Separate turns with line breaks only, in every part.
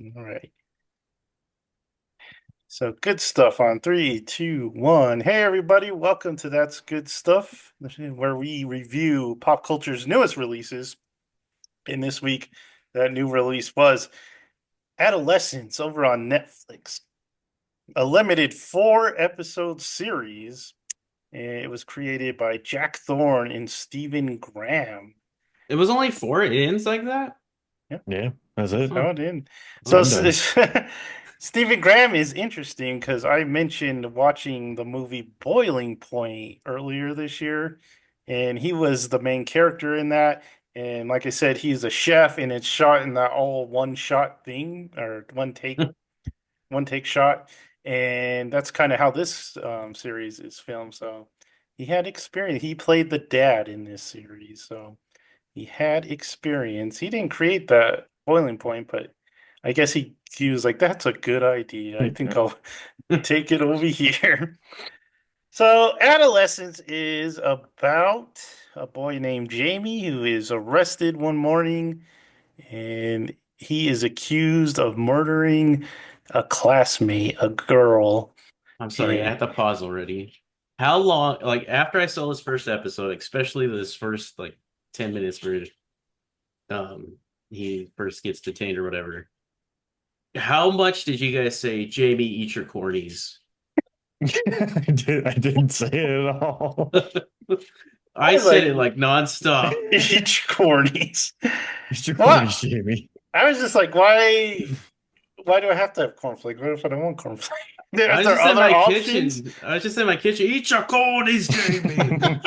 All right. So good stuff on three, two, one. Hey everybody, welcome to That's Good Stuff, where we review pop culture's newest releases. And this week, that new release was Adolescence over on Netflix, a limited 4 episode series. And it was created by Jack Thorne and Stephen Graham.
It was only four. It ends like that.
Yeah,
Yeah, that's
that's
it.
Huh.
how it is. So
Oh.
I'm done.
Stephen Graham is interesting because I mentioned watching the movie Boiling Point earlier this year, and he was the main character in that. And like I said, he's a chef, and it's shot in that all one shot thing or one take shot. And that's kind of how this series is filmed. So he had experience. He played the dad in this series, so he had experience. He didn't create that boiling point, but I guess he was like, "That's a good idea. I think I'll take it over here." So, Adolescence is about a boy named Jamie who is arrested one morning, and he is accused of murdering a classmate, a girl.
I'm sorry, I
And
have to pause already. How long, like after I saw this first episode, especially this first like 10 minutes where um he first gets detained or whatever, how much did you guys say, Jamie, eat your cornies?
I didn't say it at all.
I
I was
said
like,
it like nonstop.
"Each cornies."
Mr.
Well,
Corny Jamie.
I was just like, why do I have to have cornflakes? What if I don't want cornflakes?
I
Is
was
there
just in
other
my
options?
kitchen. I was just in my kitchen. Eat your cornies, Jamie.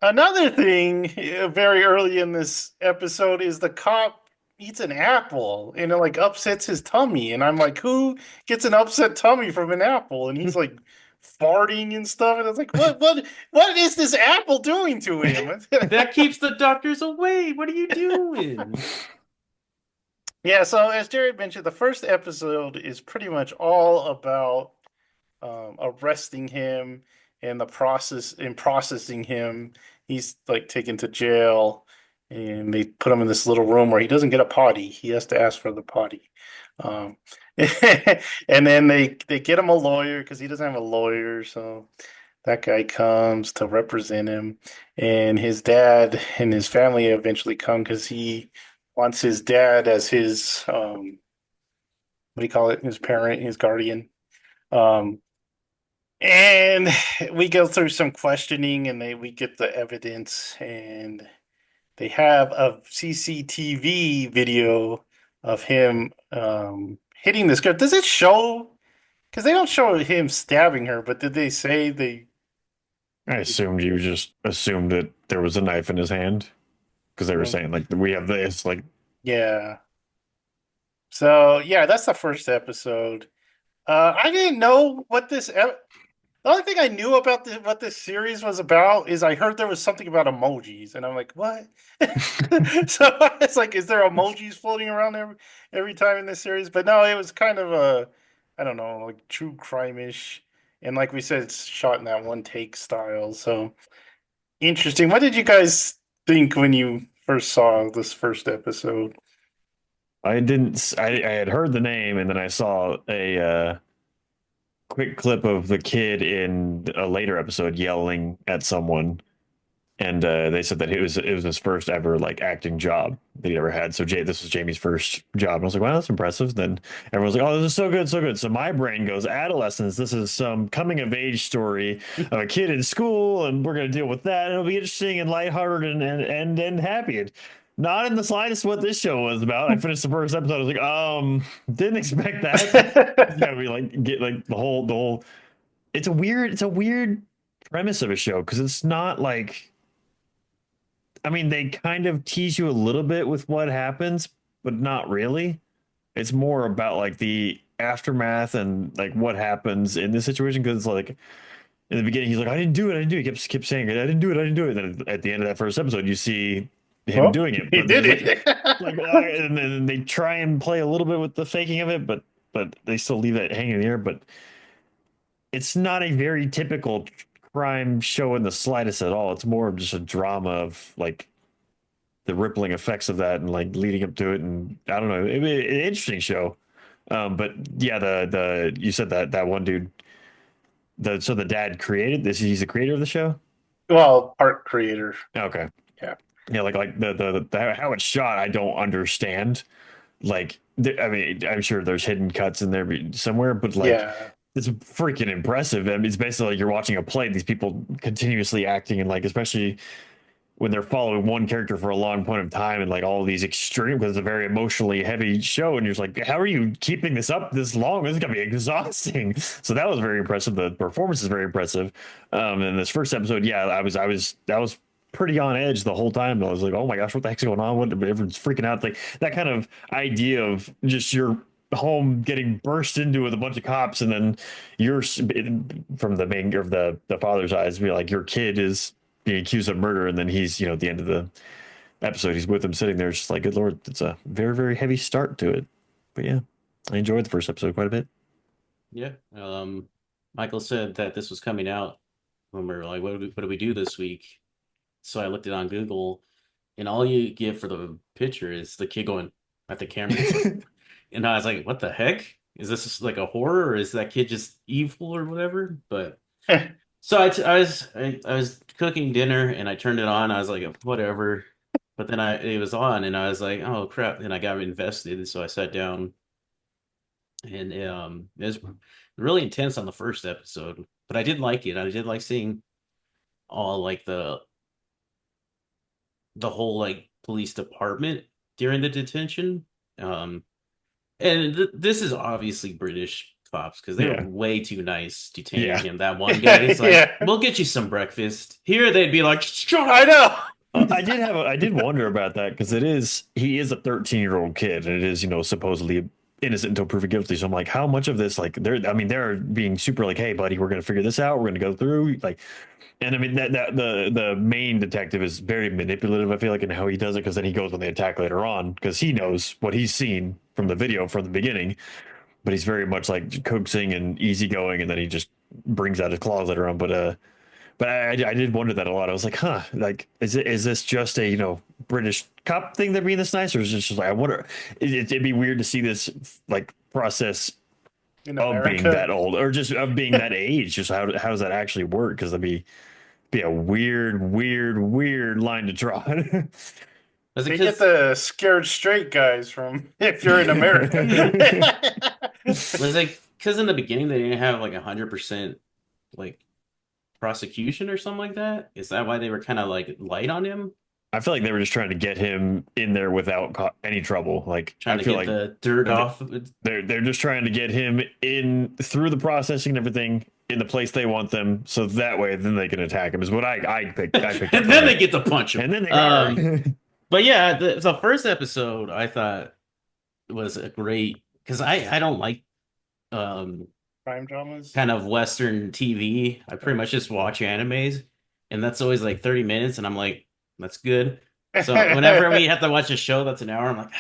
Another thing very early in this episode is the cop eats an apple and it like upsets his tummy. And I'm like, who gets an upset tummy from an apple? And he's like farting and stuff. And I was like, what is this apple doing to him?
That keeps the doctors away. What are you doing?
Yeah, so as Jared mentioned, the first episode is pretty much all about arresting him and the process in processing him. He's like taken to jail, and they put him in this little room where he doesn't get a potty. He has to ask for the potty. Um, and then they get him a lawyer because he doesn't have a lawyer. So that guy comes to represent him, and his dad and his family eventually come because he wants his dad as his what do you call it? His parent, his guardian. Um, and we go through some questioning, and we get the evidence, and they have a CCTV video of him hitting this girl. Does it show? Because they don't show him stabbing her, but did they say they?
I assumed you just assumed that there was a knife in his hand because they were
Well,
saying like we have this like
yeah. So yeah, that's the first episode. I didn't know what the only thing I knew about what this series was about is I heard there was something about emojis, and I'm like, what? So it's like, is there emojis floating around every time in this series? But no, it was kind of I don't know, like true crime-ish, and like we said, it's shot in that one take style. So interesting. What did you guys think when you first saw this first episode?
I didn't I had heard the name and then I saw a quick clip of the kid in a later episode yelling at someone and they said that it was his first ever like acting job that he ever had. So this was Jamie's first job, and I was like, "Wow, that's impressive." Then everyone's like, "Oh, this is so good, so good." So my brain goes, "Adolescence. This is some coming of age story of a kid in school, and we're gonna deal with that. And it'll be interesting and lighthearted and happy." And not in the slightest what this show was about. I finished the first episode. I was like, didn't expect that. Yeah, we like get like the whole. It's a weird premise of a show because it's not like I mean, they kind of tease you a little bit with what happens, but not really. It's more about like the aftermath and like what happens in this situation. Because like in the beginning, he's like, "I didn't do it. I didn't do it." He kept saying it. "I didn't do it. I didn't do it." And then at the end of that first episode, you see him
Well,
doing it.
he
But then
did
it's
it.
and then they try and play a little bit with the faking of it, but they still leave it hanging in the air. But it's not a very typical crime show in the slightest at all. It's more of just a drama of like the rippling effects of that and like leading up to it. And I don't know, an interesting show. But yeah, the you said that one dude, the dad created this. He's the creator of the show.
Well, part creator.
Okay,
Yeah.
yeah, like the how it's shot, I don't understand. Like, I mean, I'm sure there's hidden cuts in there somewhere, but like,
Yeah.
it's freaking impressive. I mean, it's basically like you're watching a play. These people continuously acting and like, especially when they're following one character for a long point of time and like all these extreme because it's a very emotionally heavy show and you're just like how are you keeping this up this long? This is gonna be exhausting. So that was very impressive. The performance is very impressive. And this first episode, yeah, I was that was pretty on edge the whole time. I was like, oh my gosh, what the heck's going on? What, everyone's freaking out. Like that kind of idea of just your home getting burst into with a bunch of cops and then you're from the main of the father's eyes be like your kid is being accused of murder, and then he's, at the end of the episode, he's with him sitting there, it's just like, good lord, it's a very, very heavy start to it. But yeah, I enjoyed the first episode quite a bit.
Yeah. Michael said that this was coming out when we were like, what do we do this week? So I looked it on Google, and all you get for the picture is the kid going at the camera, just like, and I was like, what the heck? Is this just like a horror, or is that kid just evil or whatever? But so I was cooking dinner and I turned it on. I was like, whatever. But then it was on and I was like, oh crap. And I got invested. So I sat down and it was really intense on the first episode. But I did like it. I did like seeing all like the whole like police department during the detention. Um and this is obviously British cops because they were
Yeah,
way too nice detaining
yeah.
him. That one guy is like,
Yeah.
"We'll get you some breakfast." Here they'd be like, "Shut
I
up."
know.
I did wonder about that because he is a 13-year-old kid and it is, supposedly innocent until proven guilty. So I'm like, how much of this, like, they're being super like, hey, buddy, we're going to figure this out. We're going to go through. Like, and I mean that the main detective is very manipulative. I feel like in how he does it because then he goes on the attack later on because he knows what he's seen from the video from the beginning, but he's very much like coaxing and easygoing, and then he just brings out his claws later on. But I did wonder that a lot. I was like, huh, like is this just a British cop thing that being this nice, or is it just like I wonder? It'd be weird to see this like process
In
of being
America.
that old or just of being that age. Just how does that actually work? Because that'd be a weird line to draw.
Was it
They get
because
the scared straight guys from if you're in America.
was it because in the beginning they didn't have like 100% like prosecution or something like that? Is that why they were kind of like light on him,
I feel like they were just trying to get him in there without any trouble. Like
trying
I
to
feel
get
like
the dirt off?
they're just trying to get him in through the processing and everything in the place they want them, so that way then they can attack him. Is what I picked up
And
from
then they
it.
get to punch him.
And then they are.
But yeah, the first episode I thought was a great because I don't like um
Crime dramas.
kind of Western TV. I pretty much just watch animes, and that's always like 30 minutes, and I'm like, that's good. So whenever we have to watch a show that's an hour, I'm like,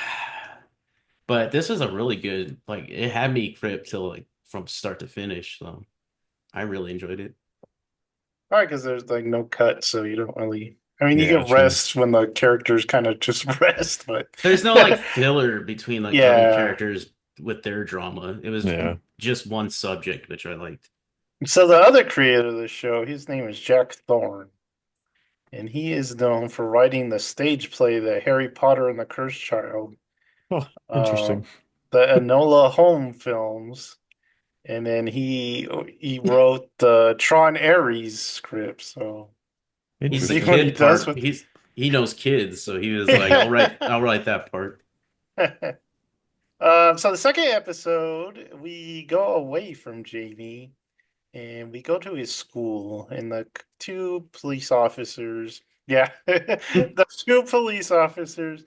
but this was a really good, like, it had me gripped till like from start to finish. So I really enjoyed it.
Probably because there's like no cut, so you don't really. I mean, you
Yeah,
get
true.
rest when the characters kind of just rest, but
There's no like filler between like the other
yeah.
characters with their drama. It was
Yeah.
just one subject, which I liked.
So the other creator of the show, his name is Jack Thorne, and he is known for writing the stage play The Harry Potter and the Cursed Child,
Oh, interesting.
um, the Enola Holmes films, and then he wrote the Tron Ares script. So we'll
He's the
see
Interesting.
what he
kid
does
part.
with.
He knows kids, so he was like, I'll write that part.
So the second episode, we go away from Jamie and we go to his school, and the two police officers, yeah, the two police officers,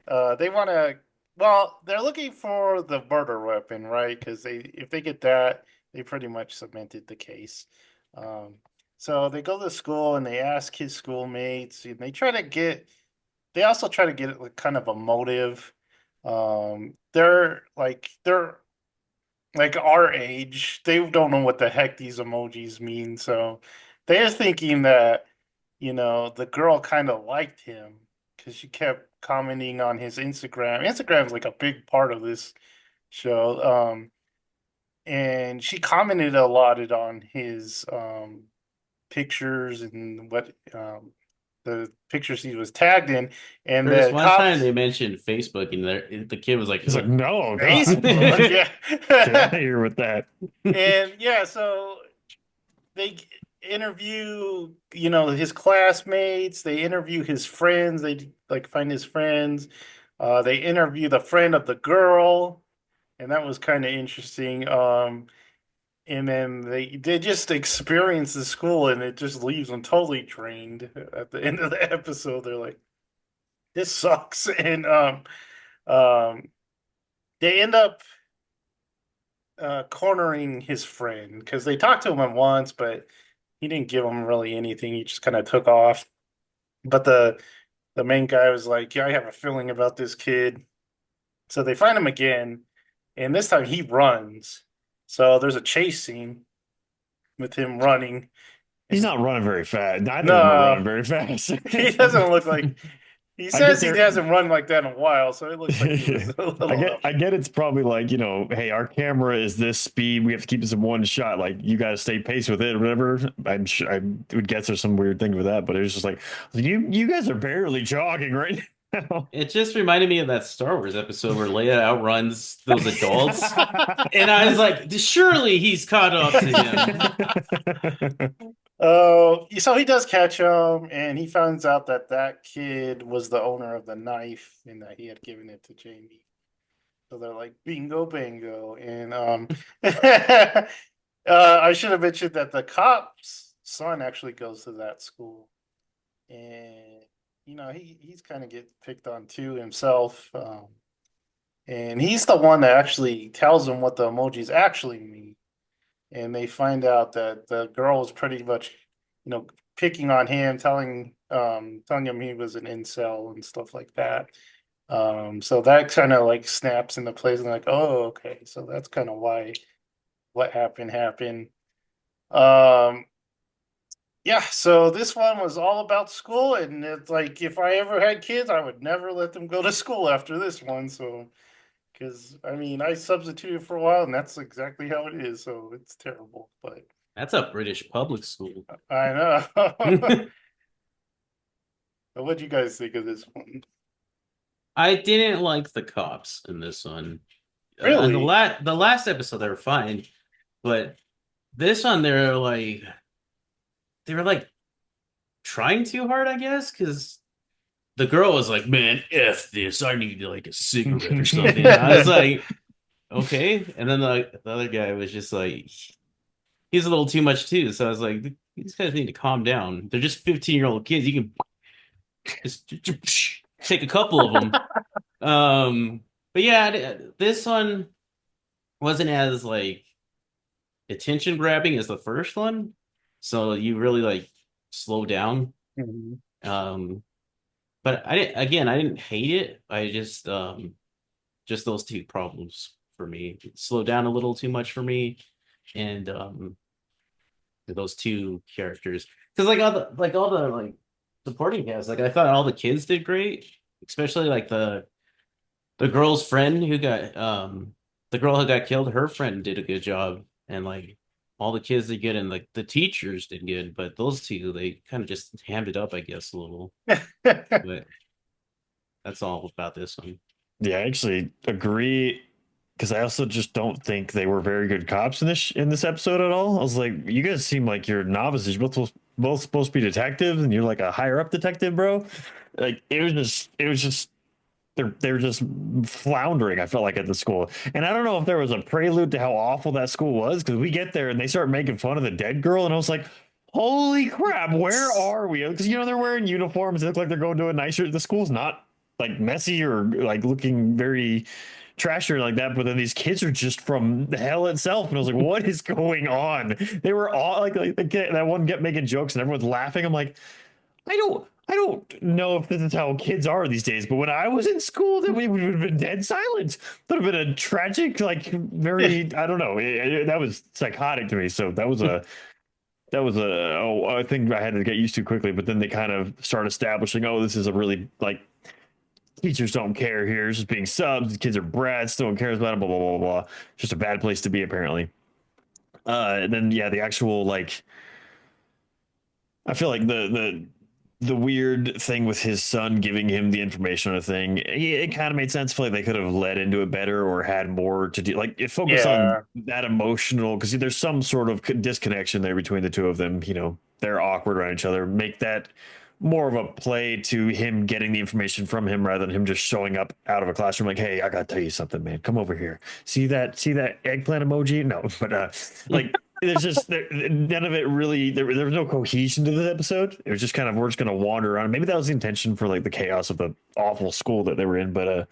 they want to, well, they're looking for the murder weapon, right? Because if they get that, they pretty much cemented the case. Um, so they go to school and they ask his schoolmates, and they also try to get like kind of a motive. They're like our age. They don't know what the heck these emojis mean, so they're thinking that the girl kind of liked him because she kept commenting on his Instagram. Instagram is like a big part of this show. And she commented a lot on his pictures and what the pictures he was tagged in, and
There was
the
one time they
cops.
mentioned Facebook, and the kid was like,
He's like,
"Ugh."
no, God,
Facebook,
get out
yeah.
of here with that.
And yeah, so they interview, his classmates, they interview his friends, they like find his friends. They interview the friend of the girl, and that was kind of interesting. And then they just experience the school, and it just leaves them totally drained at the end of the episode. They're like, this sucks. And um they end up cornering his friend because they talked to him once, but he didn't give him really anything. He just kind of took off. But the main guy was like, yeah, I have a feeling about this kid. So they find him again, and this time he runs. So there's a chase scene with him running.
He's
And
not running very fast. Neither of them are
no,
running very fast.
he doesn't look like he
I get
says he
there.
hasn't run like that in a while, so it looks like he was a little off.
I get it's probably like, hey, our camera is this speed. We have to keep this in one shot. Like you gotta stay pace with it or whatever. I'm sure I would guess there's some weird thing with that, but it was just like you guys are barely jogging right now.
It just reminded me of that Star Wars episode where Leia outruns those adults, and I was like, surely he's caught up to him.
Oh, so he does catch him, and he finds out that that kid was the owner of the knife and that he had given it to Jamie. So they're like, bingo, bango. And I should have mentioned that the cop's son actually goes to that school, and he's kind of get picked on too himself. And he's the one that actually tells him what the emojis actually mean. And they find out that the girl was pretty much, picking on him, telling him he was an incel and stuff like that. So that kind of like snaps into place and like, oh, okay, so that's kind of why what happened. Um, yeah, so this one was all about school, and it's like if I ever had kids, I would never let them go to school after this one. So, because I mean, I substituted for a while, and that's exactly how it is. So it's terrible, but
That's a British public school.
I know.
I
What do you guys think of this one?
didn't like the cops in this one. On
Really?
the last episode, they were fine, but this one, they were like trying too hard, I guess, because the girl was like, "Man, f this, I need like a cigarette or something." I was like, "Okay," and then the other guy was just like, he's a little too much too. So I was like, "These guys need to calm down. They're just 15-year-old kids. You can just take a couple of them." But yeah, this one wasn't as like attention grabbing as the first one, so you really like slow down.
Mhm.
Um, but I didn't hate it. I just those two problems for me. It slowed down a little too much for me, and those two characters because all the like supporting cast, like I thought all the kids did great, especially like the girl's friend who got the girl who got killed, her friend did a good job, and like all the kids did good, and like the teachers did good, but those two they kind of just hammed it up, I guess, a little. But that's all about this one.
Yeah, I actually agree because I also just don't think they were very good cops in this episode at all. I was like, you guys seem like you're novices. You're both supposed to be detectives, and you're like a higher up detective, bro. Like it was just they're just floundering. I felt like at the school, and I don't know if there was a prelude to how awful that school was because we get there and they start making fun of the dead girl, and I was like, holy crap, where are we? Because they're wearing uniforms. They look like they're going to a nicer. The school's not like messy or like looking very trashy or like that, but then these kids are just from hell itself, and I was like, what is going on? They were all like that one kept making jokes and everyone's laughing. I'm like, I don't know if this is how kids are these days, but when I was in school, then we would have been dead silent. That would have been a tragic, like very, I don't know. That was psychotic to me. So that was a thing I had to get used to quickly. But then they kind of start establishing, oh, this is a really like teachers don't care here. It's just being subs. The kids are brats. No one cares about them. Blah blah blah blah. It's just a bad place to be apparently. And then yeah, the actual like I feel like the weird thing with his son giving him the information on a thing, it kind of made sense. I feel like they could have led into it better or had more to do. Like it focused on
Yeah.
that emotional because there's some sort of disconnection there between the two of them. They're awkward around each other. Make that more of a play to him getting the information from him rather than him just showing up out of a classroom like, hey, I gotta tell you something, man. Come over here. See that eggplant emoji? No, but there's just none of it really. There was no cohesion to the episode. It was just kind of we're just gonna wander around. Maybe that was the intention for like the chaos of the awful school that they were in. But and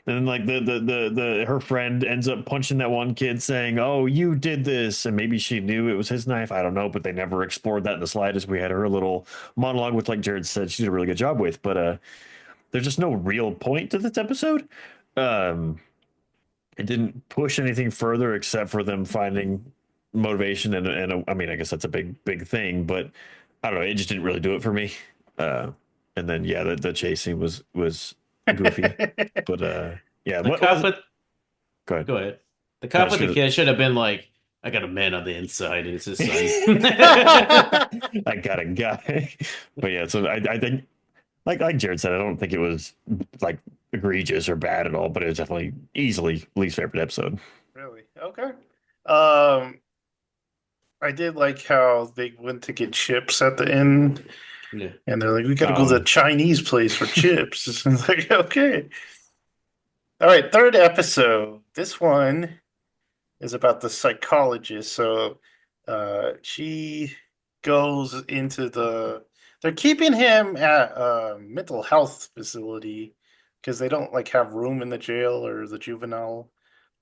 then like the her friend ends up punching that one kid, saying, "Oh, you did this," and maybe she knew it was his knife. I don't know, but they never explored that in the slightest. We had her little monologue, which, like Jared said, she did a really good job with. But there's just no real point to this episode. Um, it didn't push anything further except for them finding motivation and I mean I guess that's a big thing, but I don't know, it just didn't really do it for me. Uh and then yeah, the chasing was goofy. But yeah,
The
what
cop
was
with
go ahead.
Go ahead. The
No,
cop with the kid should have been like, I got a man on the inside, and it's his son.
I got a guy. But yeah, so I think like Jared said, I don't think it was like egregious or bad at all, but it was definitely easily least favorite episode.
Really? Okay. Um, I did like how they went to get chips at the end,
Yeah.
and they're like, "We got to go to the
Um
Chinese place for chips." It's like, okay. All right, third episode. This one is about the psychologist. So, she goes into they're keeping him at a mental health facility because they don't like have room in the jail or the juvenile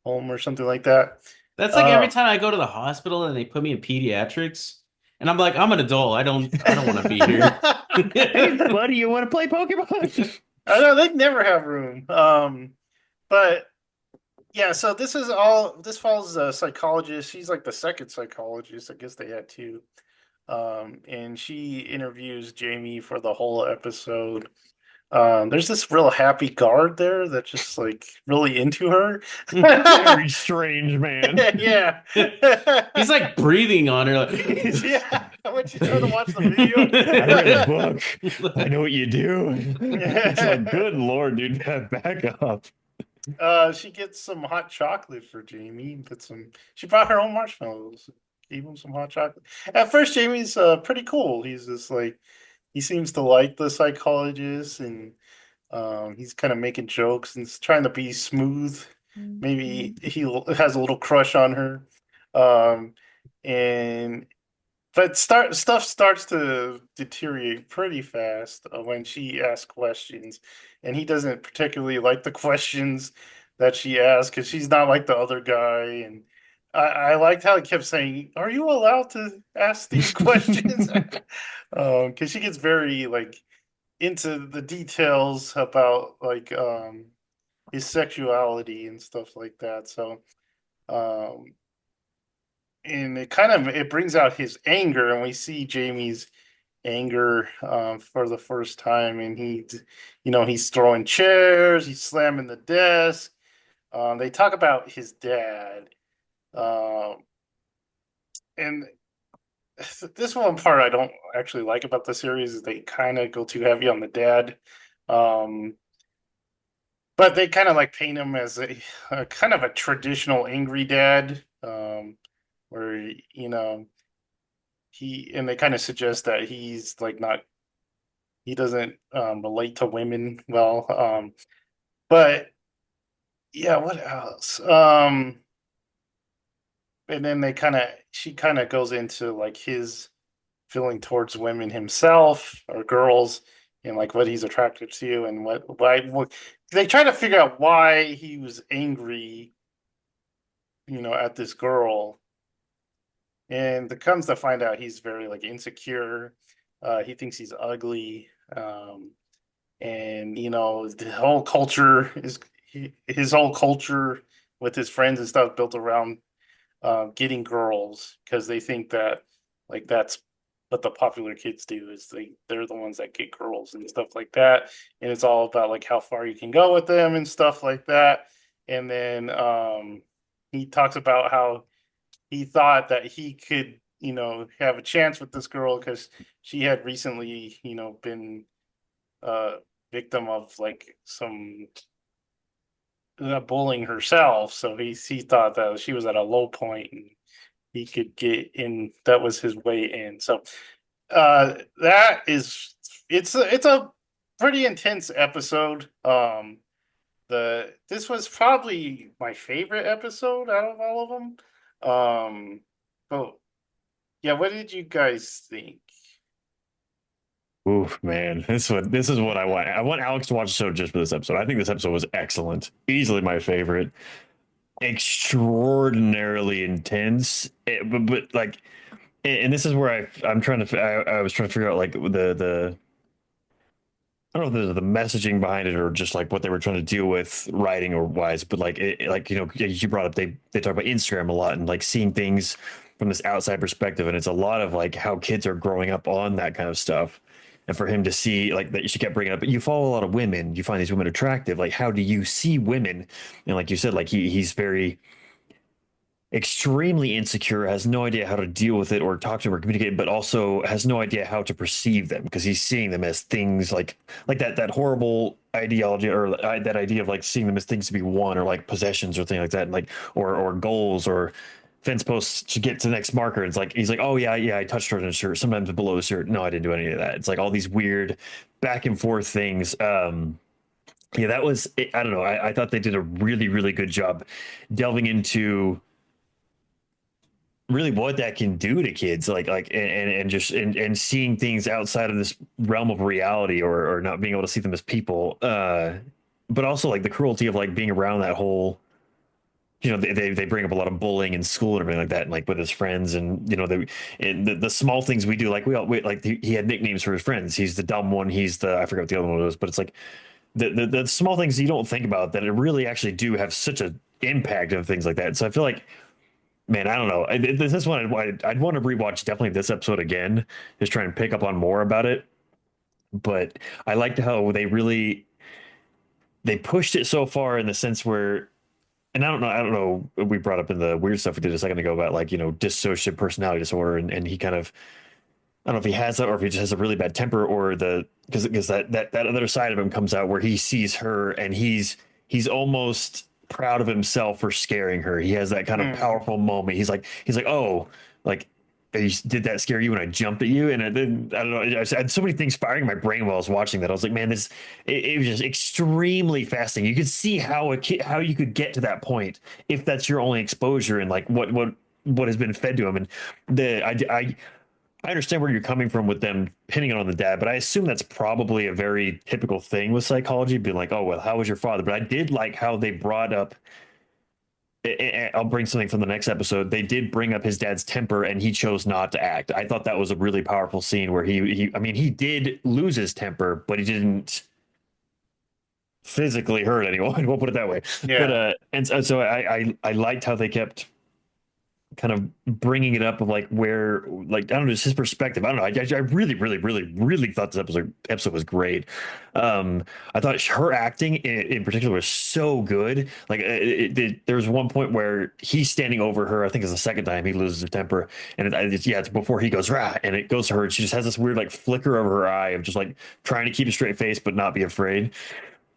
home or something like that.
That's like every
Uh,
time I go to the hospital and they put me in pediatrics, and I'm like, I'm an adult. I don't want to be here.
hey buddy, you want to play Pokemon?
I know they never have room. But yeah, so this follows a psychologist. She's like the second psychologist. I guess they had two. And she interviews Jamie for the whole episode. There's this real happy guard there that's just like really into her.
Very strange man.
Yeah.
He's like breathing on her,
Yeah. When she's trying to
Hey,
watch the video.
I read a book. I know what you do. It's like,
Yeah.
good lord, dude, back up.
She gets some hot chocolate for Jamie. She brought her own marshmallows. Gave him some hot chocolate. At first, Jamie's pretty cool. He's just like he seems to like the psychologist, and he's kind of making jokes and trying to be smooth. Maybe has a little crush on her. Um, and but stuff starts to deteriorate pretty fast when she asks questions, and he doesn't particularly like the questions that she asks because she's not like the other guy. And I liked how he kept saying, "Are you allowed to ask these questions?" Because she gets very like into the details about like his sexuality and stuff like that. So um, and it brings out his anger, and we see Jamie's anger for the first time, and he's throwing chairs, he's slamming the desk. They talk about his dad, um, and this one part I don't actually like about the series is they kind of go too heavy on the dad. Um, but they kind of like paint him as a kind of a traditional angry dad, where they kind of suggest that he's like not he doesn't relate to women well. But yeah, what else? And then she kind of goes into like his feeling towards women himself or girls, and like what he's attracted to and what they try to figure out why he was angry, at this girl. And it comes to find out he's very like insecure. He thinks he's ugly. And the whole culture is his whole culture with his friends and stuff built around getting girls because they think that Like that's what the popular kids do is they're the ones that get girls and stuff like that. And it's all about like how far you can go with them and stuff like that. And then he talks about how he thought that he could, have a chance with this girl because she had recently, been uh victim of like some bullying herself. So he thought that she was at a low point and he could get in. That was his way in. So that is it's a pretty intense episode. This was probably my favorite episode out of all of them. But yeah, what did you guys think?
Oof, man, this is what I want. I want Alex to watch the show just for this episode. I think this episode was excellent, easily my favorite, extraordinarily intense. But like, and this is where I'm trying to I was trying to figure out like the I don't know if there's the messaging behind it or just like what they were trying to deal with writing or wise, but like like you brought up they talk about Instagram a lot and like seeing things from this outside perspective, and it's a lot of like how kids are growing up on that kind of stuff. And for him to see like that, she kept bringing up, but you follow a lot of women, you find these women attractive. Like, how do you see women? And like you said, like he's very extremely insecure, has no idea how to deal with it or talk to them or communicate, but also has no idea how to perceive them because he's seeing them as things like that horrible ideology or that idea of like seeing them as things to be won or like possessions or things like that, and like or goals or fence posts to get to the next marker. It's like he's like, oh yeah, I touched her in a shirt, sometimes below the shirt. No, I didn't do any of that. It's like all these weird back and forth things. Yeah, that was I don't know. I thought they did a really, really good job delving into really what that can do to kids like and just and seeing things outside of this realm of reality or not being able to see them as people but also like the cruelty of like being around that whole they bring up a lot of bullying in school and everything like that and like with his friends and the small things we do like we like he had nicknames for his friends. He's the dumb one, he's the I forgot what the other one was, but it's like the small things you don't think about that it really actually do have such a impact of things like that. So I feel like, man, I don't know. This is one I'd want to rewatch definitely this episode again, just try and pick up on more about it. But I liked how they pushed it so far in the sense where, and I don't know, we brought up in the weird stuff we did a second ago about like, dissociative personality disorder, and he kind of, I don't know if he has that or if he just has a really bad temper or because that other side of him comes out where he sees her and he's almost proud of himself for scaring her. He has that kind of
Hmm.
powerful moment. He's like, oh, like did that scare you when I jumped at you? And then I don't know. I had so many things firing in my brain while I was watching that. I was like, man, it was just extremely fascinating. You could see how you could get to that point if that's your only exposure and like what has been fed to him. And the I understand where you're coming from with them pinning it on the dad, but I assume that's probably a very typical thing with psychology, being like, oh, well, how was your father? But I did like how they brought up, I'll bring something from the next episode. They did bring up his dad's temper and he chose not to act. I thought that was a really powerful scene where I mean, he did lose his temper, but he didn't physically hurt anyone. We'll put it that way. But,
Yeah.
and so I liked how they kept kind of bringing it up of like where like I don't know just his perspective. I don't know. I really really thought this episode was great. I thought her acting in particular was so good. Like there's one point where he's standing over her. I think it's the second time he loses his temper, and it's before he goes rah, and it goes to her, and she just has this weird like flicker over her eye of just like trying to keep a straight face but not be afraid.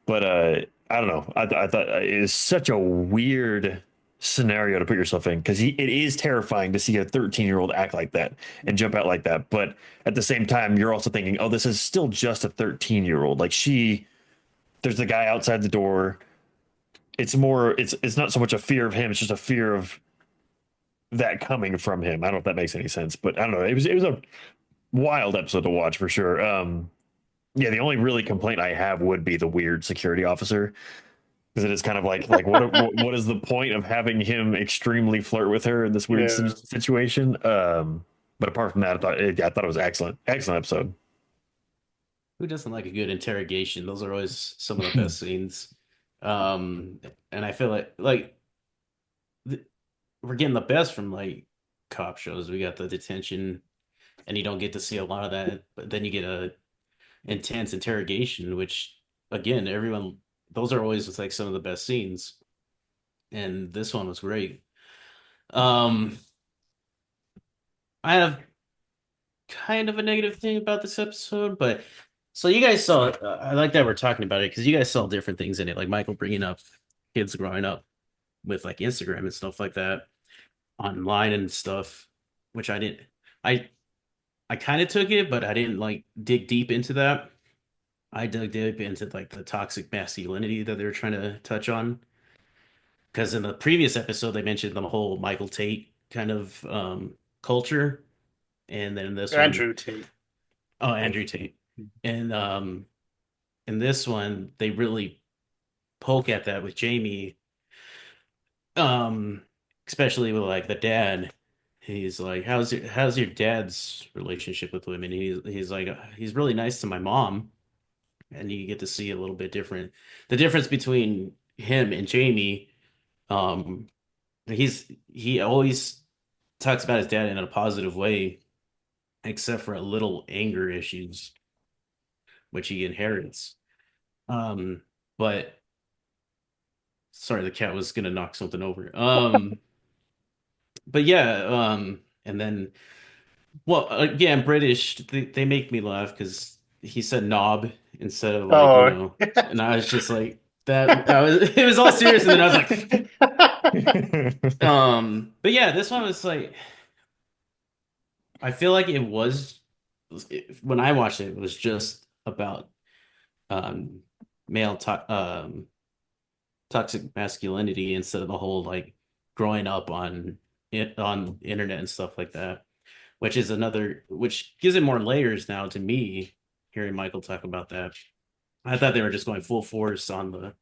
But I don't know. I thought it is such a weird scenario to put yourself in because it is terrifying to see a 13-year-old act like that and jump out like that. But at the same time, you're also thinking, oh, this is still just a 13-year-old. Like there's the guy outside the door. It's not so much a fear of him. It's just a fear of that coming from him. I don't know if that makes any sense, but I don't know. It was a wild episode to watch for sure. Yeah, the only really complaint I have would be the weird security officer because it is kind of like what is the point of having him extremely flirt with her in this weird
Yeah.
situation? But apart from that, I thought it was excellent episode.
Who doesn't like a good interrogation? Those are always some of the best scenes. Um, and I feel like th we're getting the best from like cop shows. We got the detention. and you don't get to see a lot of that. But then you get a intense interrogation, which again, everyone those are always like some of the best scenes, and this one was great. Um, I have kind of a negative thing about this episode, but so you guys saw. I like that we're talking about it because you guys saw different things in it, like Michael bringing up kids growing up with like Instagram and stuff like that online and stuff, which I didn't. I I kind of took it, but I didn't like dig deep into that. I dug deep into like the toxic masculinity that they were trying to touch on. Because in the previous episode, they mentioned the whole Michael Tate kind of culture, and then this one,
Andrew Tate.
oh, Andrew Tate, and in this one, they really poke at that with Jamie, um, especially with like the dad. He's like, how's your dad's relationship with women? He's like, he's really nice to my mom, and you get to see a little bit different the difference between him and Jamie. Um, he always talks about his dad in a positive way, except for a little anger issues, which he inherits. Um, but sorry, the cat was gonna knock something over. But yeah, and then well, again, British, they make me laugh because he said knob instead of like,
Oh.
and I was just like that. I was it was all serious, and then I was like, but yeah, this one was like I feel like when I watched it, it was just about um male toxic masculinity instead of the whole like growing up on it on the internet and stuff like that, which gives it more layers now to me hearing Michael talk about that. I thought they were just going full force on the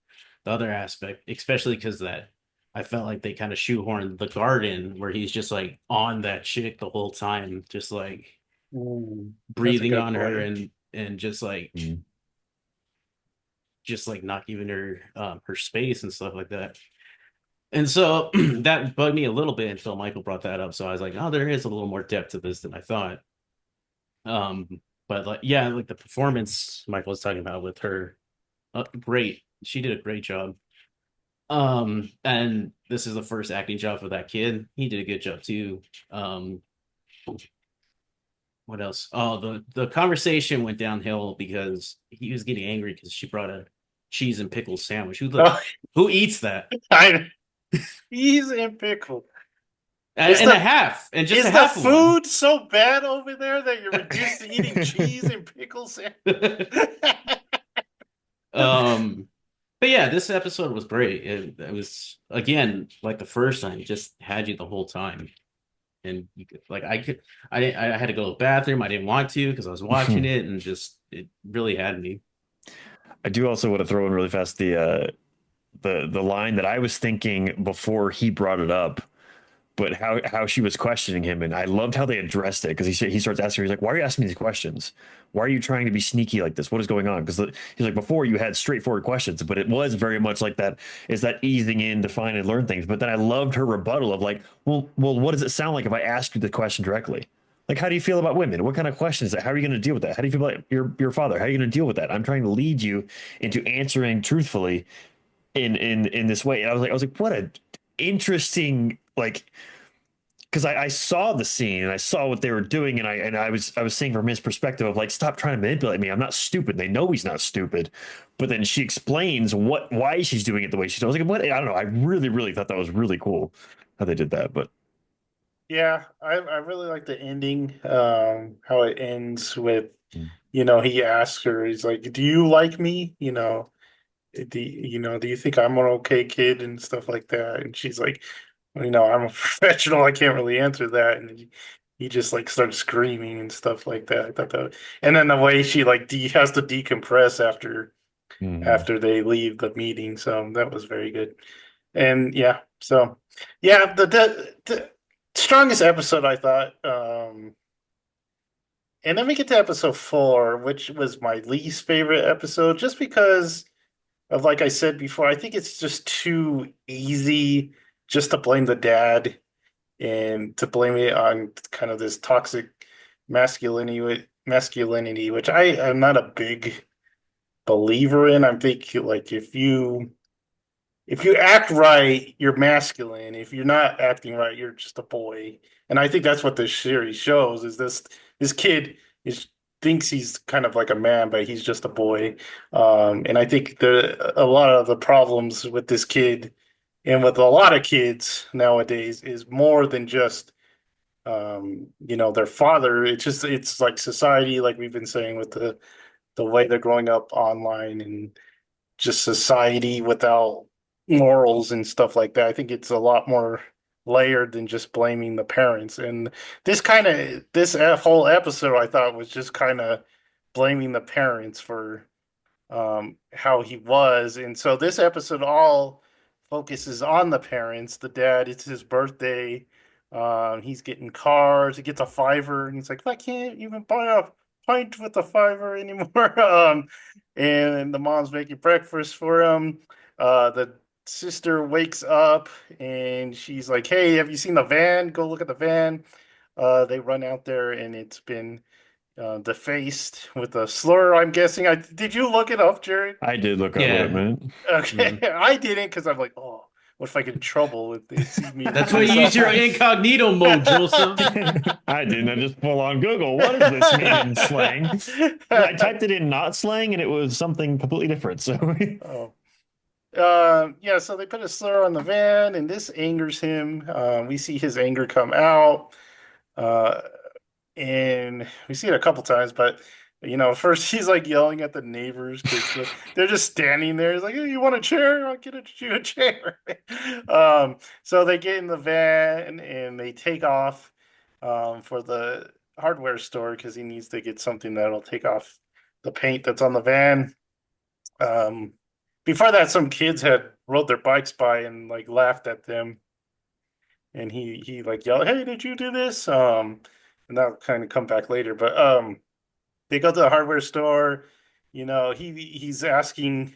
other aspect, especially because that I felt like they kind of shoehorned the garden where he's just like on that chick the whole time, just like
That's a
breathing
good
on her
point.
and
Mm.
just like not giving her her space and stuff like that. And so that bugged me a little bit until Michael brought that up. So I was like, oh, there is a little more depth to this than I thought. But like, yeah, like the performance Michael was talking about with her, great. She did a great job. And this is the first acting job for that kid. He did a good job too. Um, what else? Oh, the conversation went downhill because he was getting angry because she brought a cheese and pickles sandwich.
Oh,
Who eats that?
I, he's in pickle. Is
And a
the
half, and just a
is the
half of one.
food so bad over there that you're reduced to eating cheese and pickles?
um, but yeah, this episode was great. It was again like the first time, it just had you the whole time, and you could like I had to go to the bathroom. I didn't want to because I was watching it, and just it really had me.
I do also want to throw in really fast the line that I was thinking before he brought it up, but how she was questioning him, and I loved how they addressed it because he starts asking her, he's like, "Why are you asking me these questions? Why are you trying to be sneaky like this? What is going on?" Because he's like, "Before you had straightforward questions, but it was very much like that. Is that easing in to find and learn things?" But then I loved her rebuttal of like, "Well, what does it sound like if I ask you the question directly?" Like, how do you feel about women? What kind of question is that? How are you going to deal with that? How do you feel about your father? How are you going to deal with that? I'm trying to lead you into answering truthfully in this way. And I was like, what a interesting like because I saw the scene and I saw what they were doing and I was seeing from his perspective of like, stop trying to manipulate me. I'm not stupid. They know he's not stupid. But then she explains why she's doing it the way she's doing. I was like, what? I don't know. I really thought that was really cool how they did that. But
Yeah, I really like the ending. How it ends with,
mm,
he asks her, he's like, "Do you like me? Do you think I'm an okay kid and stuff like that?" And she's like, "Well, I'm a professional. I can't really answer that." And he just like starts screaming and stuff like that. I thought that, and then the way she like has to decompress
mm,
after they leave the meeting, so that was very good. And yeah, so yeah, the strongest episode I thought. And then we get to episode 4, which was my least favorite episode, just because of, like I said before, I think it's just too easy just to blame the dad and to blame it on kind of this toxic masculinity, which I am not a big believer in. I think like if you act right, you're masculine. If you're not acting right, you're just a boy. And I think that's what this series shows is this kid is thinks he's kind of like a man, but he's just a boy. And I think a lot of the problems with this kid and with a lot of kids nowadays is more than just their father. It's like society, like we've been saying with the way they're growing up online and just society without morals and stuff like that. I think it's a lot more layered than just blaming the parents. And this whole episode I thought was just kind of blaming the parents for how he was. And so this episode all focuses on the parents. The dad, it's his birthday. He's getting cars. He gets a fiver, and he's like, I can't even buy a pint with a fiver anymore. And the mom's making breakfast for him. The sister wakes up and she's like, Hey, have you seen the van? Go look at the van. They run out there and it's been defaced with a slur. I'm guessing. Did you look it up, Jared?
I did look up what it
Yeah.
meant.
Okay,
Mhm.
I didn't because I'm like, oh, what if I get in trouble if they see me
That's
do
why you
this?
use your incognito mode, Joseph.
I didn't. I just full on Google. What does this mean in slang? And I typed it in not slang, and it was something completely different. So
Oh. Yeah, so they put a slur on the van, and this angers him. We see his anger come out. Uh, and we see it a couple times, but first he's like yelling at the neighbors because they're just standing there. He's like, "Hey, you want a chair? I'll you a chair." So they get in the van and they take off for the hardware store because he needs to get something that'll take off the paint that's on the van. Um, Before that, some kids had rode their bikes by and like laughed at them, and he like yelled, "Hey, did you do this?" And that'll kind of come back later. But they go to the hardware store. He's asking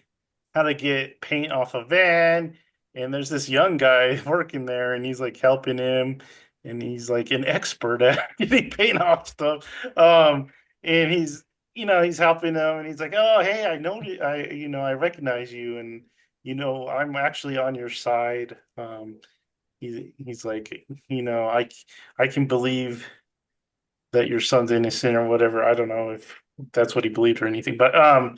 how to get paint off a van, and there's this young guy working there, and he's like helping him, and he's like an expert at getting paint off stuff. And he's helping him, and he's like, "Oh, hey, I know I recognize you, and I'm actually on your side." He's like, I can believe that your son's innocent or whatever. I don't know if that's what he believed or anything, but uh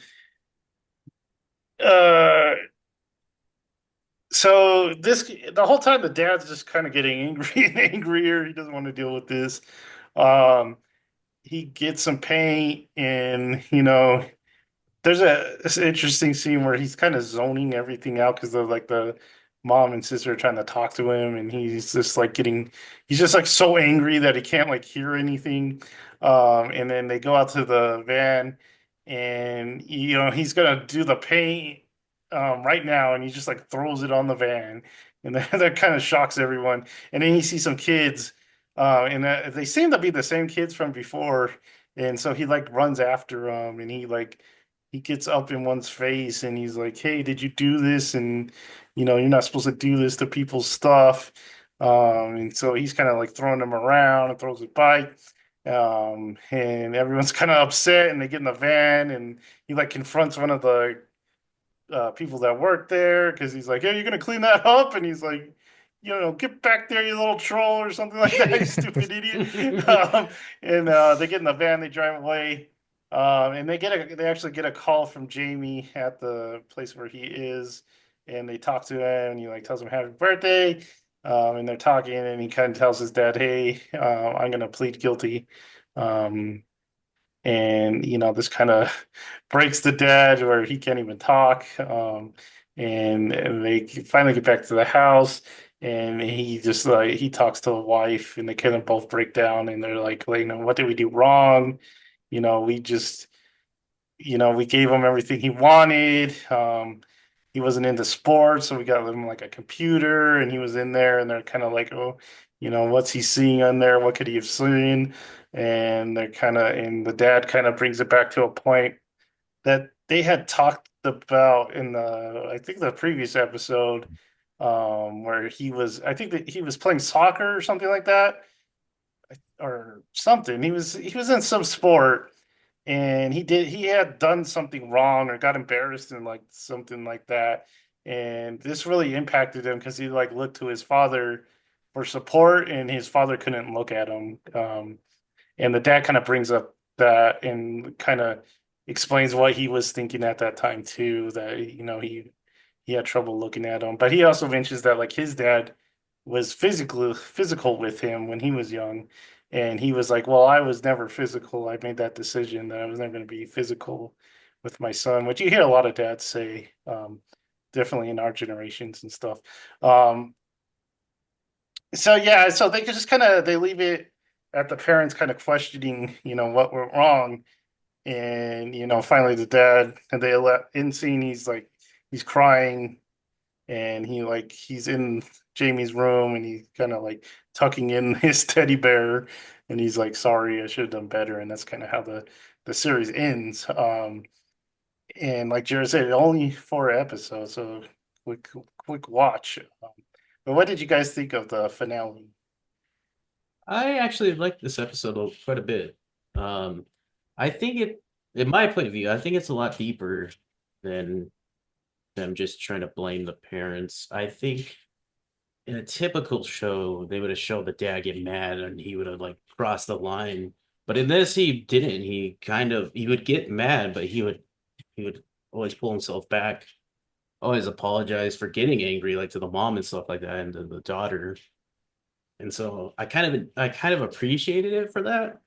so the whole time the dad's just kind of getting angry and angrier. He doesn't want to deal with this. Um he gets some paint and there's this interesting scene where he's kind of zoning everything out because they're like the mom and sister are trying to talk to him, and he's just like so angry that he can't like hear anything. And then they go out to the van, and he's gonna do the paint right now, and he just like throws it on the van, and that kind of shocks everyone. And then you see some kids, and they seem to be the same kids from before. And so he like runs after them, and he gets up in one's face and he's like, "Hey, did you do this?" And you're not supposed to do this to people's stuff. And so he's kind of like throwing them around and throws a bike. And everyone's kind of upset, and they get in the van, and he like confronts one of the people that work there because he's like, "Hey, you're gonna clean that up?" And he's like, "Get back there, you little troll," or something like that, you stupid idiot. And they get in the van, they drive away, and they actually get a call from Jamie at the place where he is, and they talk to him, and he like tells him happy birthday, and they're talking, and he kind of tells his dad, "Hey, I'm gonna plead guilty." Um, and this kind of breaks the dad where he can't even talk. And they finally get back to the house, and he just like he talks to the wife, and they kind of both break down, and they're like, what did we do wrong? We just we gave him everything he wanted. He wasn't into sports, so we got him like a computer, and he was in there, and they're kind of like, oh, what's he seeing on there? What could he have seen? And and the dad kind of brings it back to a point that they had talked about in I think the previous episode, where I think that he was playing soccer or something like that. or something. He was in some sport, and he had done something wrong or got embarrassed in like something like that, and this really impacted him because he like looked to his father for support, and his father couldn't look at him. And the dad kind of brings up that and kind of explains what he was thinking at that time too. That he had trouble looking at him, but he also mentions that like his dad was physical with him when he was young, and he was like, "Well, I was never physical. I made that decision that I was never going to be physical with my son," which you hear a lot of dads say, definitely in our generations and stuff. Um, so yeah, so they could just kind of they leave it at the parents kind of questioning, what went wrong, and finally the dad and they let in scene. He's crying, and he's in Jamie's room, and he's kind of like tucking in his teddy bear, and he's like, "Sorry, I should have done better," and that's kind of how the series ends. And like Jared said, only 4 episodes, so quick quick watch. But what did you guys think of the finale?
I actually liked this episode quite a bit. Um, I think in my point of view, I think it's a lot deeper than them just trying to blame the parents. I think in a typical show, they would have showed the dad get mad and he would have like crossed the line. But in this, he didn't. He would get mad, but he would always pull himself back, always apologize for getting angry, like to the mom and stuff like that, and to the daughter. And so I kind of appreciated it for that.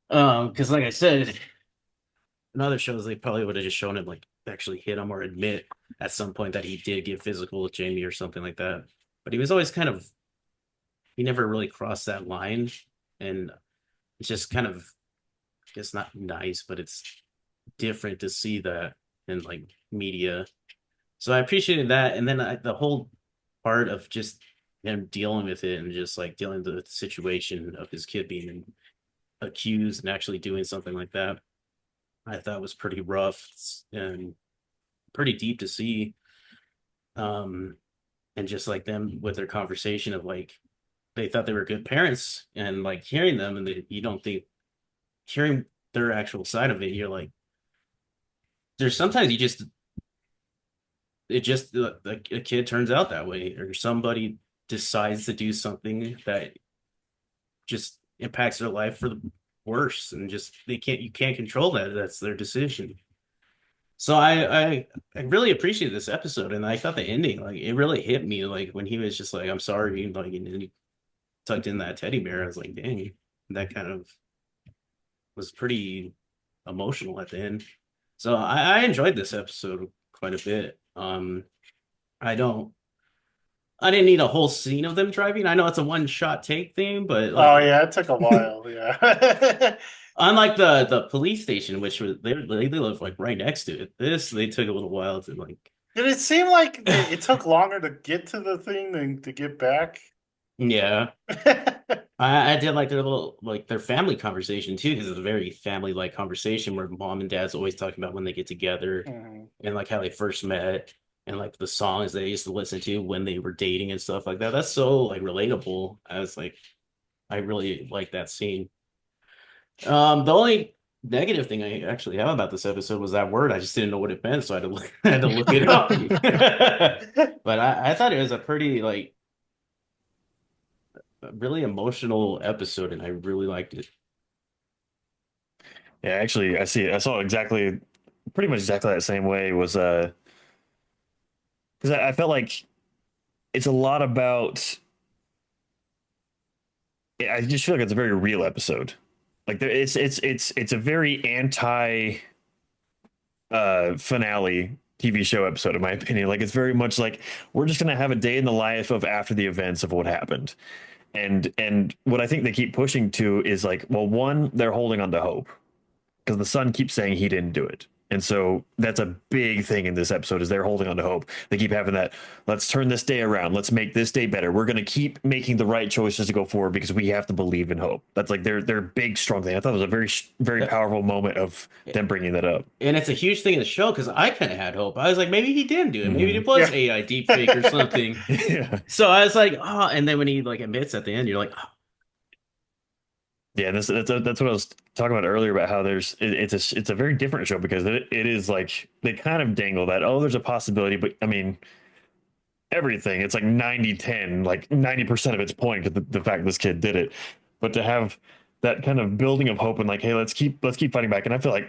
Because like I said, in other shows they probably would have just shown him like actually hit him or admit at some point that he did get physical with Jamie or something like that. But he was always he never really crossed that line, and it's just kind of it's not nice, but it's different to see that in like media. So I appreciated that, and then the whole part of just him dealing with it and just like dealing with the situation of his kid being accused and actually doing something like that, I thought was pretty rough and pretty deep to see. Um, and just like them with their conversation of like they thought they were good parents, and like hearing them, and you don't think hearing their actual side of it, you're like, there's sometimes you just it just a kid turns out that way, or somebody decides to do something that just impacts their life for the worse, and just you can't control that. That's their decision. So I really appreciate this episode, and I thought the ending like it really hit me like when he was just like I'm sorry, like and he tucked in that teddy bear. I was like, dang, that kind of was pretty emotional at the end. So I enjoyed this episode quite a bit. I don't I didn't need a whole scene of them driving. I know it's a one shot take thing, but
Oh
like
yeah, it took a while. Yeah.
unlike the police station, which was they live like right next to it. This they took a little while to like
Did it seem like it took longer to get to the thing than to get back?
yeah. I did like their little like their family conversation too, because it's a very family like conversation where mom and dad's always talking about when they get together
Mhm.
and like how they first met and like the songs they used to listen to when they were dating and stuff like that. That's so like relatable. I was like, I really like that scene. The only negative thing I actually have about this episode was that word. I just didn't know what it meant, so I had to look, I had to look it up. But I thought it was a pretty like a really emotional episode, and I really liked it.
Yeah, actually, I see it. I saw exactly, pretty much exactly that same way. Was because I felt like it's a lot about. I just feel like it's a very real episode. Like it's a very anti finale TV show episode, in my opinion. Like it's very much like we're just gonna have a day in the life of after the events of what happened. And what I think they keep pushing to is like, well, one, they're holding on to hope because the son keeps saying he didn't do it. And so that's a big thing in this episode is they're holding on to hope. They keep having that, let's turn this day around. Let's make this day better. We're going to keep making the right choices to go forward because we have to believe in hope. That's like their big strong thing. I thought it was a very
Uh,
powerful moment of them bringing that up.
And it's a huge thing in the show because I kind of had hope. I was like, maybe he didn't do it. Maybe
Hmm.
it was
Yeah.
AI deep fake or something.
Yeah.
So I was like, oh, and then when he like admits at the end, you're like, oh.
Yeah, that's what I was talking about earlier about how it's a very different show because it is like they kind of dangle that, oh, there's a possibility, but I mean everything, it's like 90-10, like 90% of its point to the fact this kid did it. But to have that kind of building of hope and like, hey, let's keep fighting back. And I feel like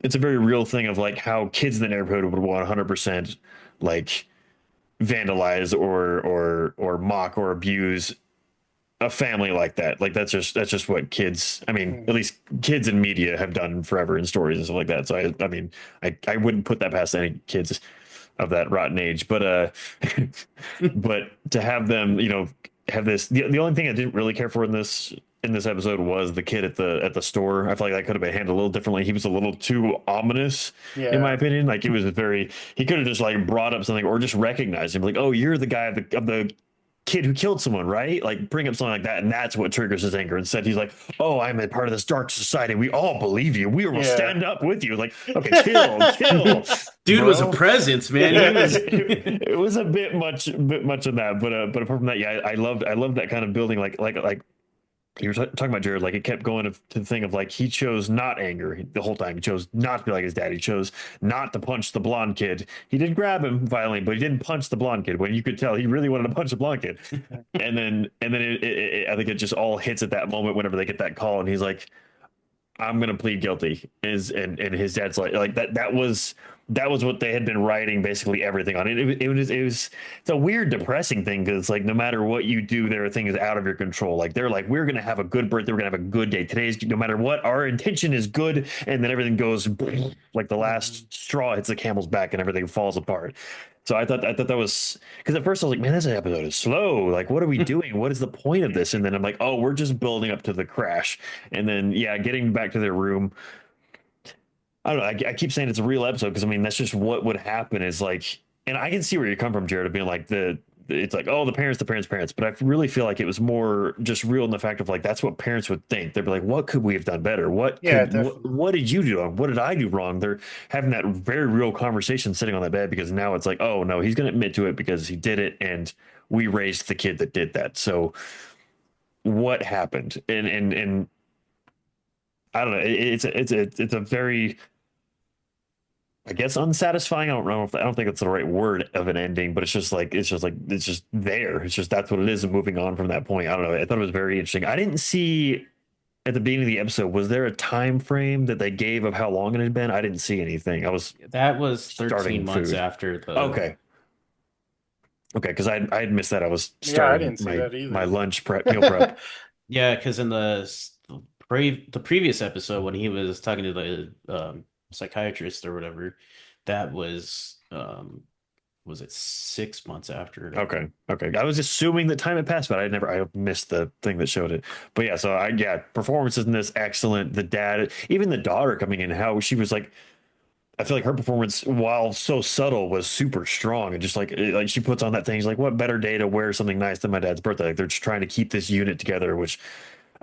it's a very real thing of like how kids in the neighborhood would 100% like vandalize or mock or abuse a family like that. Like that's just what kids. I mean, at
Mm.
least kids in media have done forever in stories and stuff like that. So I mean, I wouldn't put that past any kids of that rotten age. But but to have them, have this. The only thing I didn't really care for in this episode was the kid at the store. I feel like that could have been handled a little differently. He was a little too ominous, in my
Yeah,
opinion. Like it was very. He could have just like brought up something or just recognized him, like, oh, you're the guy of the kid who killed someone, right? Like bring up something like that, and that's what triggers his anger. Instead, he's like, "Oh, I'm a part of this dark society. We all believe you. We will
yeah.
stand up with you." Like, okay, chill,
Dude was a
bro.
presence, man. He was.
It was a bit much of that, but apart from that, yeah, I loved that kind of building, like you were talking about Jared, like it kept going to the thing of like he chose not anger the whole time. He chose not to be like his dad. He chose not to punch the blonde kid. He did grab him violently, but he didn't punch the blonde kid when you could tell he really wanted to punch the blonde kid. And then I think it just all hits at that moment whenever they get that call, and he's like, I'm gonna plead guilty. And his dad's like that was what they had been writing basically everything on. It was it's a weird depressing thing because like no matter what you do, there are things out of your control. Like they're like, we're gonna have a good birthday, we're gonna have a good day. Today's no matter what, our intention is good, and then everything goes like the
Mhm.
last straw hits the camel's back and everything falls apart. So I thought that was because at first I was like, man, this episode is slow. Like, what are we doing? What is the point of this? And then I'm like, oh, we're just building up to the crash. And then yeah, getting back to their room. I don't know. I keep saying it's a real episode because I mean that's just what would happen is like, and I can see where you come from, Jared, of being like it's like, oh, the parents, but I really feel like it was more just real in the fact of like that's what parents would think. They'd be like, what could we have done better? What
Yeah,
could what,
definitely.
what did you do wrong? What did I do wrong? They're having that very real conversation sitting on that bed because now it's like, oh no, he's going to admit to it because he did it, and we raised the kid that did that. So what happened? And I don't know. It's a very, I guess, unsatisfying. I don't know if I don't think that's the right word of an ending, but it's just there. It's just that's what it is, and moving on from that point. I don't know. I thought it was very interesting. I didn't see at the beginning of the episode, was there a time frame that they gave of how long it had been? I didn't see anything. I was
That was 13
starting
months
food.
after the.
Okay. Okay, because I had missed that. I was
Yeah, I
starting
didn't see
my
that
my
either.
lunch prep, meal prep.
Yeah, because in the previous episode when he was talking to the psychiatrist or whatever, that was it 6 months after?
Okay. Okay. I was assuming that time had passed, but I missed the thing that showed it. But yeah, so yeah, performances in this excellent. The dad, even the daughter coming in, how she was like, I feel like her performance, while so subtle, was super strong. And just like she puts on that thing. She's like, what better day to wear something nice than my dad's birthday? Like they're just trying to keep this unit together, which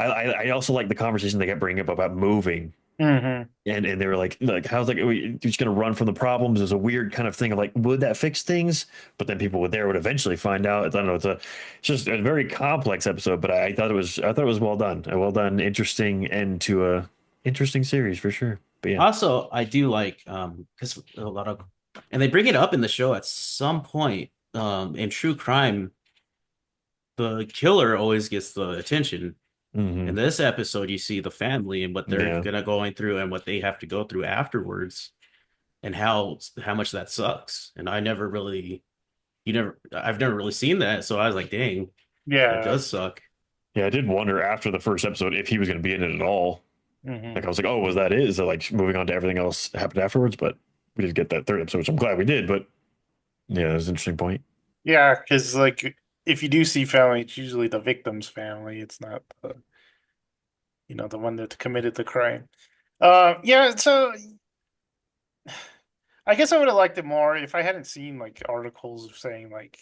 I also like the conversation they kept bringing up about moving.
Hmm.
And they were like how's like are we just gonna run from the problems? There's a weird kind of thing of like, would that fix things? But then people would eventually find out. I don't know. It's just a very complex episode, but I thought it was well done. A well done, interesting end to a interesting series for sure. But yeah.
Also, I do like because a lot of and they bring it up in the show at some point. In true crime, the killer always gets the attention. In
Hmm.
this episode, you see the family and what they're
Yeah.
gonna going through and what they have to go through afterwards, and how much that sucks. And I've never really seen that, so I was like, dang, that
Yeah.
does suck.
Yeah, I did wonder after the first episode if he was going to be in it at all. Like
Hmm.
I was like, oh, was that it? So like moving on to everything else happened afterwards, but we did get that third episode, which I'm glad we did. But yeah, it was an interesting point.
Yeah, because like if you do see family, it's usually the victim's family. It's not the one that committed the crime. Yeah, so I guess I would have liked it more if I hadn't seen like articles of saying like,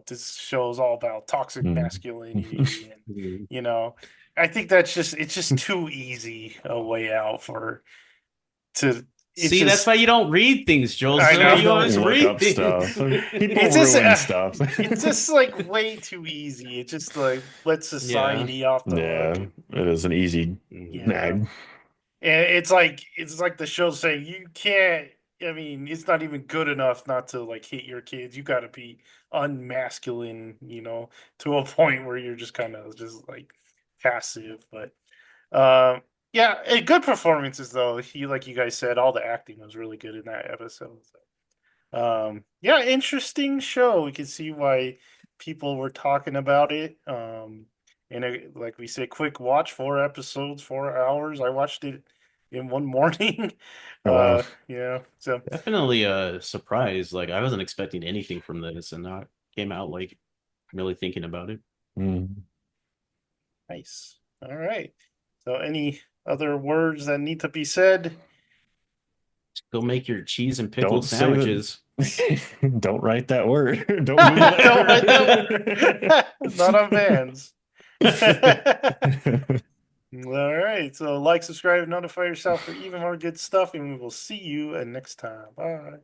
this show's all about toxic
Mm.
masculinity and
Mhm.
you know, I think it's just too easy a way out for to it's
See, that's
just
why you don't read things,
I
Joseph.
know.
You
You
don't
always
look
read
up
things.
stuff. People
It's just
ruin stuff.
it's just like way too easy. It just like lets
Yeah.
society off the hook.
Yeah, it is an easy
Mhm.
Yeah.
nag.
And it's like the show saying you can't. I mean, it's not even good enough not to like hit your kids. You got to be unmasculine, to a point where you're just kind of just like passive. But yeah, good performances though. He, like you guys said, all the acting was really good in that episode. So. Yeah, interesting show. We can see why people were talking about it. And like we said, quick watch, 4 episodes, 4 hours. I watched it in one morning.
Oh wow.
Yeah. So
Definitely a surprise. Like I wasn't expecting anything from this, and I came out like really thinking about it.
Mm.
nice. All right. So any other words that need to be said?
Go make your cheese and pickle
Don't say that.
sandwiches.
Don't write that word. Don't Google
Don't write
that
that word. Not on Vans.
word.
All right. So like, subscribe, notify yourself for even more good stuff, and we will see you next time. Bye.